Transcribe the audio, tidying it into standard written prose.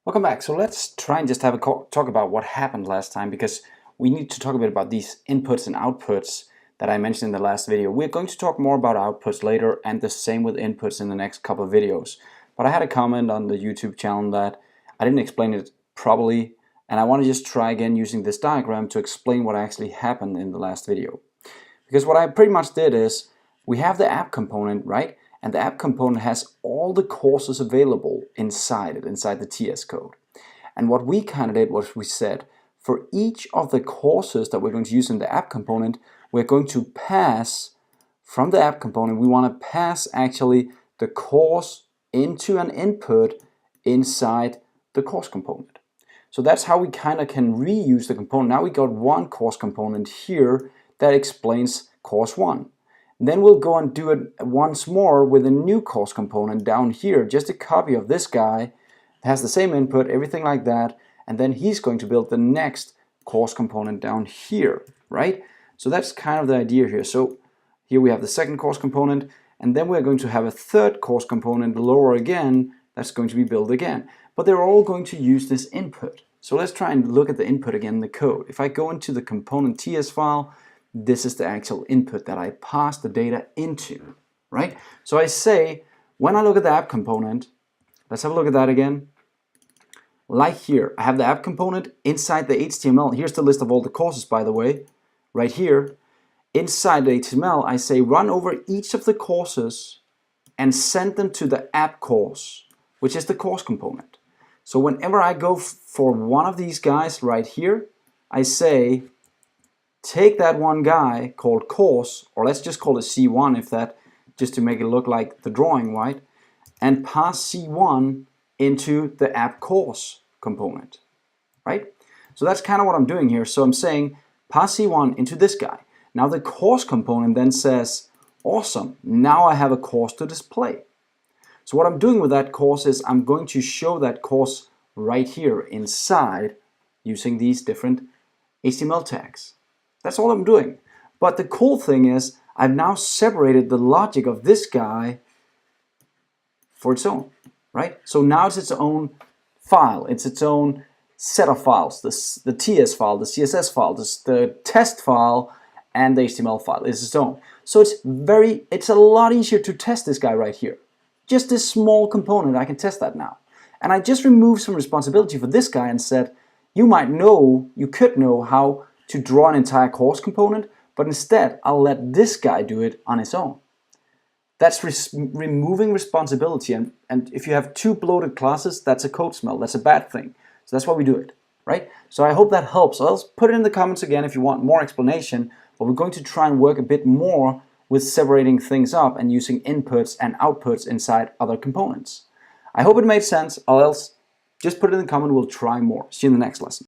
Welcome back. So let's try and just have a talk about what happened last time, because we need to talk a bit about these inputs and outputs that I mentioned in the last video. We're going to talk more about outputs later, and the same with inputs in the next couple of videos. But I had a comment on the YouTube channel that I didn't explain it properly, and I want to just try again using this diagram to explain what actually happened in the last video. Because what I pretty much did is, we have the app component, right? And the app component has all the courses available inside it, inside the TS code. And what we kind of did was we said, for each of the courses that we're going to use in the app component, we're going to pass from the app component, we want to pass actually the course into an input inside the course component. So that's how we kind of can reuse the component. Now we got one course component here that explains course 1. Then we'll go and do it once more with a new course component down here, just a copy of this guy. It has the same input, everything like that, and then he's going to build the next course component down here, right? So that's kind of the idea here. So here we have the second course component, and then we're going to have a third course component lower again that's going to be built again. But they're all going to use this input. So let's try and look at the input again in the code. If I go into the component TS file, this is the actual input that I pass the data into, right? So I say, when I look at the app component, let's have a look at that again. Like here, I have the app component inside the HTML. Here's the list of all the courses, by the way, right here. Inside the HTML, I say run over each of the courses and send them to the app course, which is the course component. So whenever I go for one of these guys right here, I say, take that one guy called course, or let's just call it C1 if that, just to make it look like the drawing, right? And pass C1 into the app course component, right? So that's kind of what I'm doing here. So I'm saying pass C1 into this guy. Now the course component then says, awesome, now I have a course to display. So what I'm doing with that course is I'm going to show that course right here inside using these different HTML tags. That's all I'm doing. But the cool thing is, I've now separated the logic of this guy for its own, right? So now it's its own file. It's its own set of files. The TS file, the CSS file, the test file, and the HTML file is its own. So it's a lot easier to test this guy right here. Just this small component, I can test that now. And I just removed some responsibility for this guy and said, you could know how to draw an entire course component, but instead I'll let this guy do it on his own. That's removing responsibility, and if you have two bloated classes, that's a code smell, that's a bad thing. So that's why we do it, right? So I hope that helps. So else put it in the comments again if you want more explanation, but we're going to try and work a bit more with separating things up and using inputs and outputs inside other components. I hope it made sense, or else just put it in the comment, we'll try more. See you in the next lesson.